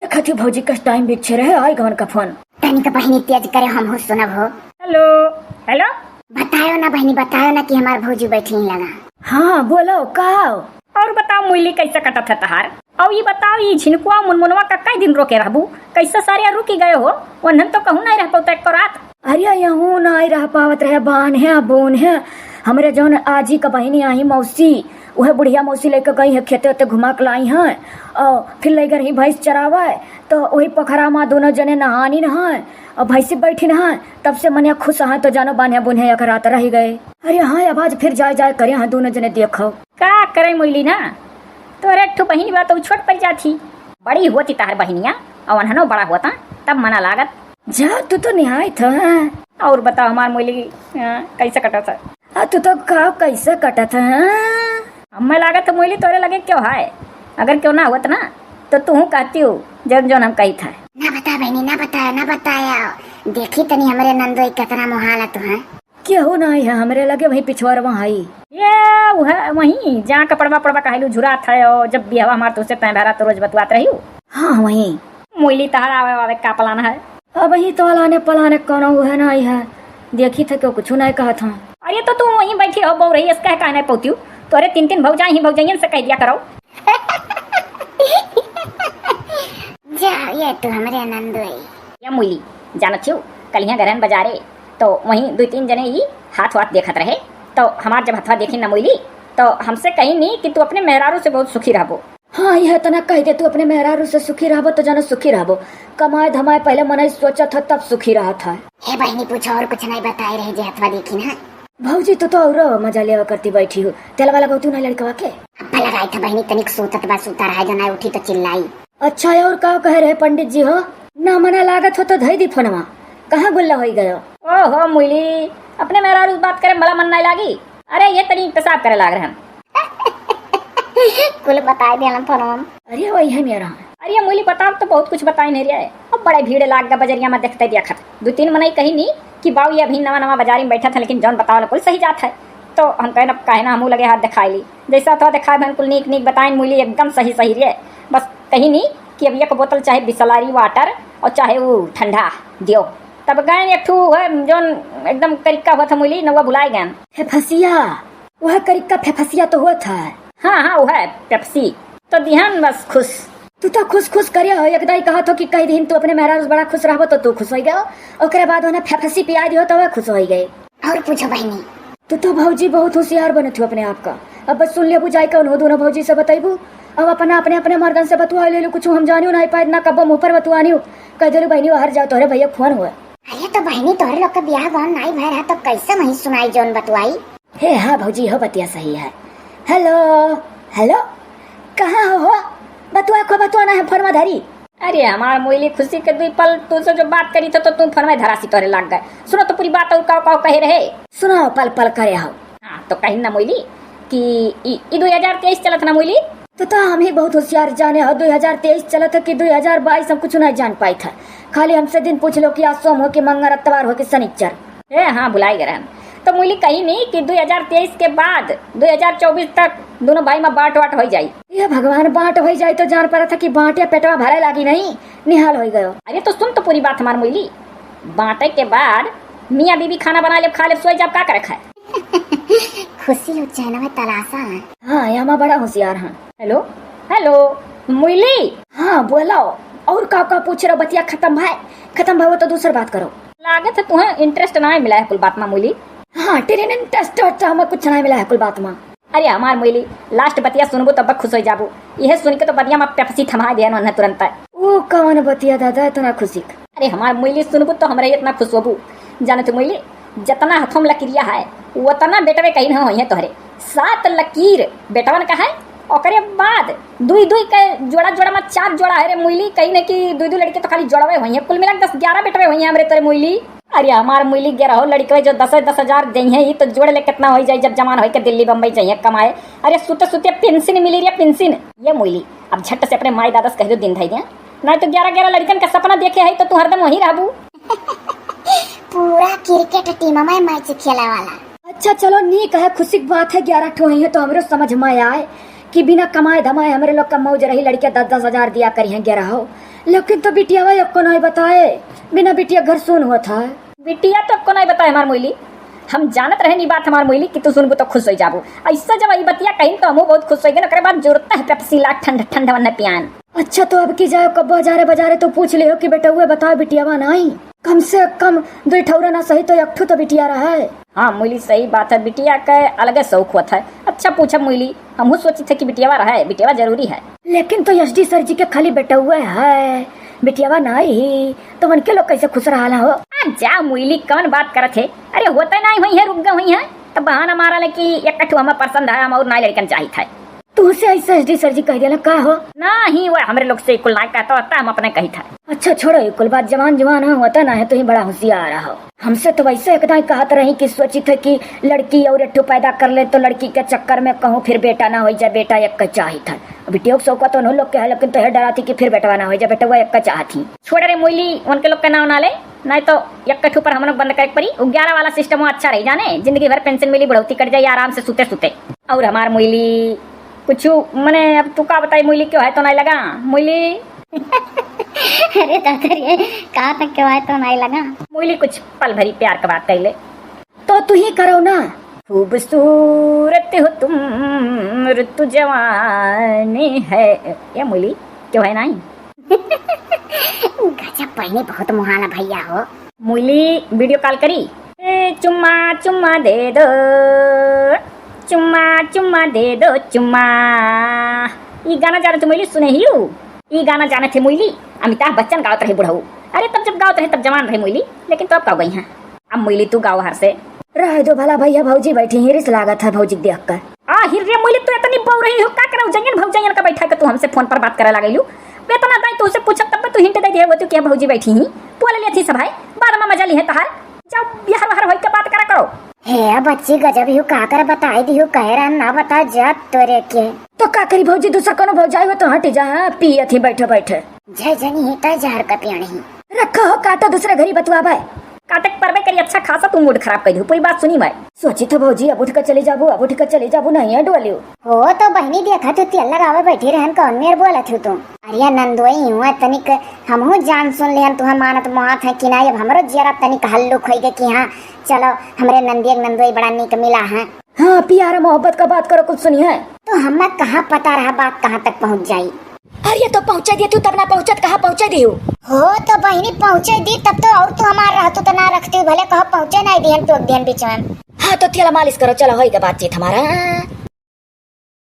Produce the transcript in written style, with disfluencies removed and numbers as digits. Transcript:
खती भौजी का टाइम बीचे रहे आई गवन का फोन तनी का बहनी तेज करे हम हो सुनब हो। हेलो हेलो बतायो ना बहनी बतायो ना कि हमार भौजी बैठी लगा। हाँ बोलो कहो और बताओ मुरली कैसे कटत है तहार। और ये बताओ ये झिनकुआ मुनमुनवा का कई दिन रोके रहबू कैसे सारे रुकी गए हो वनन तो कहूँ नहीं रह पाता एक रात। अरे यहूँ नहीं रह पावत रहे बान है बोन है हमरे जौन आजी का बहनी आई मौसी वह बुढ़िया मौसी लेकर गई है खेते उते घुमा के लाई है और फिर लेकर ही भैंस चरावे तो वही पोखरा में दोनों जने नहानी नहाए और भैंसी बैठी नहाए तब से मनिया खुश है तो जानो बान्हे बुन्हे एक रात रह गए। अरे हाँ आवाज फिर जाए जाए करे हाँ दोनों जने देखो का करे मुरली ना तोरे एक ठो बहनी बात तो छोट पड़ जाती बड़ी होती तार बहनिया और अनहनो बड़ा होता तब मना लागत। जा तू तो निहाय था। और बताओ हमार मुरली कैसे कटत है। तू तो का कैसे कटत है। हमें लागत मुरली तोरे लगे क्यों है अगर क्यों ना होत ना तो तू कहती हो जन जन हम कही था। ना बता बहनी ना बताया देखी तनी हमरे नंदोई कितना मुहालत है। क्यों नहीं है हमरे लगे वही पिछवाड़ वहाँ ये वही जहाँ कपड़वा पड़वा कहलू झुरा था और जब भी हवा हमार तुझसे तय भरा तो रोज बतवात रही हूँ। हाँ वही मुरली तहार आवे आवे का प्लान है। अब वही तो लाने पलाने कौन है नहीं है देखी था क्यों कुछ नहीं कहा था। अरे तो तू वहीं बैठी हो बहु रही इसका कहना पौती तोरे तीन तीन भौजाई ही भौजाइयन से कह दिया करो। जा ये तो हमरे नंदोई या मुरली जानत हो कल यहाँ गरन बाजारे तो वहीं दो तीन जने ही हाथ देखत रहे तो हमार जब हथवा देखी न मुरली तो हमसे कही नहीं कि तू अपने मेहरारू से बहुत सुखी रहबो। हाँ यह तना कह दे तू अपने मेहरारू से सुखी रहबो तो जानो सुखी रहबो कमाए धमाए पहले मन सोचा था तब सुखी रहा था। हे बहनी पूछो और कुछ नहीं बताए रहे जे हथवा देखी ना। भौजी तो और मजा लेवा करती बैठी हो तेलवा लगा तू ना लड़कवा के अब्बा लगाई था बहनी तनिक सोतत बा सुता रहा जना उठी तो चिल्लाई। अच्छा और का कह रहे पंडित जी हो ना मना लागत हो तो धई दी फोनवा कहाँ गुल्ला हो गयो। ओहो मुरली अपने मेहरारू बात करे भला मन नहीं लागी। अरे ये तनी पेशाब करे लाग रहे कुल बताए दे फोनवा। अरे वही है मेरा। अरे मुरली बताओ तो बहुत कुछ बताई नहीं रहा है अब बड़े भीड़ लाग गया बजरिया में देखते दिया खत दो तीन मनाई कही नहीं कि बाऊ ये अभी नवा बाजारी में बैठा था लेकिन जौन बताओ कुल सही जात है तो हम कहना कहना हम लगे हाथ दिखाई ली जैसा था दिखाए बहन कुल नीक नीक बताए मुरली एकदम सही सही रे बस कही नहीं कि अब एक बोतल चाहे बिसलारी वाटर और चाहे वो ठंडा दियो तब गए एक ठू जौन एकदम करिक्का हुआ था मुरली नवा भुलाए गए फेफसिया वह करिक्का फेफसिया तो हुआ था। हाँ वो है पेप्सी तो ध्यान बस खुश तू तो खुश करे हो एकदाई कहा तो कि कई दिन तू अपने मेहरारू बड़ा खुश रहबो तो तू खुश हो गया ओकरे बाद उन्हें फेफसी पिया दियो तो वह खुश हो गए। और पूछो बहनी तू तो भौजी बहुत होशियार बने थी अपने आप का अब बस सुन ले बुझाई का उन्हों दोनों भौजी से बताइबू अब अपना अपने मर्दन से बतुआ ले लो कुछ हम जानियो नहीं पाए ना कब मुँह पर बतुआनियो कह दे बहनी बाहर जाओ तोरे भैया फोन हुआ। अरे तो बहनी तोहरे लोग का ब्याह बहन नहीं भय रहा तो कैसे वही सुनाई जौन बतवाई। हे हाँ भौजी हो बतिया सही है। हेलो हेलो कहाँ हो बतुआना है फोन में धरी। अरे हमार मुरली खुशी के दुई पल तुझसे जो बात करी तो तुम फोन में धरासी तोरे लाग गए सुनो तो पूरी बात और काव कहे रहे सुनो पल पल करे हो। हाँ तो कही ना मुरली कि 2023 चलत ना मुरली तो हम ही बहुत होशियार जाने हो 2023 चला था कि 2022 हम कुछ नहीं जान पाई था खाली हमसे दिन पूछ लो कि आज सोम हो कि मंगल अतवार हो कि शनिचर। हाँ भुलाई गए तो मुरली कही नहीं कि 2023 के बाद 2024 तक दोनों भाई में बांट वाट हो जाये। ये भगवान बांट हो जाये तो जान पड़ा था कि बांट या पेटवा भरे लागी नहीं निहाल हो गयो। अरे तो सुन तो पूरी बात हमार मुरली बांटे के बाद मियाँ बीबी खाना बना ले खा ले सोए जब का करे खाए। खुशी हो चैन में तलाशा है। हाँ यहाँ बड़ा होशियार है। हेलो हेलो मुरली हाँ बोलो और का पूछ रहे बतिया खत्म भाई तो दूसरी बात करो। लागत है तुम्हें इंटरेस्ट ना मिला है कुल बात में मुरली। हाँ तेरे इंटरेस्ट हमें कुछ नहीं मिला है कुल बात में। अरे हमार मुरली लास्ट बतिया सुनबो तब खुश हो जाबो यह सुन के तो बतिया में पेप्सी थमा दिया न तुरंत। ओ कौन बतिया दादा इतना खुशी। अरे हमार मुरली सुनबो तो हमरा इतना खुश होबू जानत मुरली जितना हथम लकीरिया है उतना बेटवे कहीं ना हो तोहरे 7 लकीर बेटवन का है ओकरे बाद दुई के जोड़ा में 4 जोड़ा है रे मुरली कहीं न कि दुई लड़के तो खाली जोड़वे हुई है कुल मिला 10-11 बेटवे हुई है हमरे तोरे मुरली। अरे हमार मुरली 11 लड़के जो 10,000 दे ही तो जोड़ ले कितना हो जाए जब जमान हो के दिल्ली बम्बई चाहिए कमाए। अरे सुते पेंशन मिली रही पेंशन ये मुरली अब झट से अपने माई दादा से कह दो दिन धाई दिया नहीं तो 11 लड़कन का सपना देखे है तो तू हरदम वही रहबू। पूरा क्रिकेट टीम में मैच खेला वाला। अच्छा चलो नीक है खुशी की बात है 11 ठो है तो हमरो समझ में आए कि बिना कमाए धमाए हमारे लोग का मौज रही लड़के 10-10 हजार दिया करी हैं 11 हो लेकिन तो बिटिया एक को नहीं बताए, बिना बिटिया घर सुन हुआ था। बिटिया तो को नहीं बताए हमार मोइली, हम जानत रहे नहीं बात हमार मोइली कि तू सुनबू तो खुश हो जाबू। ऐसा जब ई बतिया कहीं तो हम बहुत खुश हो गए। ओकरे बाद जरूरत है पेप्सी ला ठंडा ठंडा वन्ना पियान। अच्छा तो अब की जाए कब बाजारे बाजारे तो पूछ लियो कि बेटा हुए बताओ बिटियावा नहीं, कम से कम 2 ठौरा ना सही तो 1 ठो तो बिटिया रहा है। हाँ मोइली सही बात है, बिटिया का अलग शौक हुआ था। अच्छा पूछा मोइली, हम सोची थे कि बिटियावा रहा है, बिटियावा जरूरी है। लेकिन तो एसडी सर जी के खाली बेटा हुआ है, बिटियावा नहीं तो मन के लोग कैसे खुश रहा हो। जा मोइली कौन बात करत है, अरे होता नहीं हुई है, रुक गए हुई है तब बहाना मारा ले कि एक ठो हमें पसंद है, हम और ना लड़कन चाहिए था। तू से ऐसा एसडी सर जी कह दिया का हो? नहीं वो हमरे लोग से कुल ना कहता होता, हम अपने कही था। अच्छा छोड़ो ये कुल बात, जवान जवान होता ना है तो ही बड़ा होशियार हो। हमसे तो वैसे एकदम कहत रही कि सोची थे कि लड़की और एक ठो पैदा कर ले तो लड़की के चक्कर में कहूँ फिर बेटा ना हो जाए, बेटा एक का चाहिए था। बेटियों शौका तो लोग के है, लेकिन तो है डरा थी कि फिर बेटवा ना हो जाए, बेटा एक का चाहती। छोड़ रे मोइली उनके लोग का नाम ना ले, नहीं तो एक कठू पर हम लोग बंद करे पड़ी। 11 वाला सिस्टम अच्छा रही जाने, जिंदगी भर पेंशन मिली, बढ़ोती कट जाए आराम से सुते सुते। और हमार मोइली कुछ मने अब तू का बताई मोइली क्यों है तो नहीं लगा मोइली? अरे दादर कहाँ तक क्यों है तो नहीं लगा मोइली कुछ पल भरी प्यार का बात कहले तो तू ही करो ना। खूबसूरत हो तुम ऋतु जवानी है, ये मोइली क्यों है नहीं? गजब पहले बहुत मुहाना भैया हो। मोइली वीडियो कॉल करी, चुम्मा चुम्मा दे दो, चुम्मा चुम्मा दे दो चुम्मा। ये गाना जाने थे मोइली, सुने ही ये गाना जाने थे मोइली, अमिताभ बच्चन गावत रहे बुढ़ऊ। अरे तब जब गावत रहे तब जवान रहे मोइली, लेकिन तो अब गाओ गई हैं। अब मोइली तू गाओ हर से। रह दो भला भैया, भौजी बैठी हिरिस लागत है भौजी देख कर। हिर रे मोइली तू इतनी बोल रही हो, का कराऊ जंगन भौजयन का बैठा के तू हमसे फोन पर बात करे लागलू। बेतना दाई तो उसे पूछत तब तू हिंट दे दिए वो तू क्या भौजी बैठी ही बोल ले थी सब है, बाद में मजा ली है तहार। जाओ बिहार बाहर होई के बात करा करो। हे बच्ची गजब ही का कर बताई दी हो, कह रहा ना बता जा तोरे के तो का करी भौजी, दूसरा कोनो भौजाई हो तो हट जा, पिए थी बैठे बैठे। जय जनी ही तय जहर का पियणी रखो हो काटा दूसरे घरी बतवा भाई। काटक परबे करी, अच्छा खासा तू मूड खराब कर दी। पूरी बात सुनी मैं सोची तो भौजी अब उठ कर चले जाबू, अब उठ कर चले जाबू, नहीं है डोलियो हो तो बहनी देखा तू तेल लगावे बैठी रहन कौन मेर बोला थू तू। अरे नंदोई हुआ तनिक हमहू जान सुन लेहन तुह मानत मोहात है कि नहीं। अब हमरो जरा तनिक हल्लू खोई गए कि हाँ चलो हमरे नंदोई बड़ा निक मिला है। हाँ प्यार मोहब्बत का बात करो, कुछ सुनी है तो हमें कहाँ पता रहा बात कहाँ तक पहुँच जाई। अरे तो पहुँचा दी तू, तब ना पहुँचत कहाँ पहुँचा दी हो तो बहनी पहुँचे दी तब तो और तू हमारा रहतू तो ना रखती भले कहो पहुँचे नहीं दिहन टोक दिहन बीच में। हाँ तो तेला मालिश करो, चलो होई बातचीत हमारा।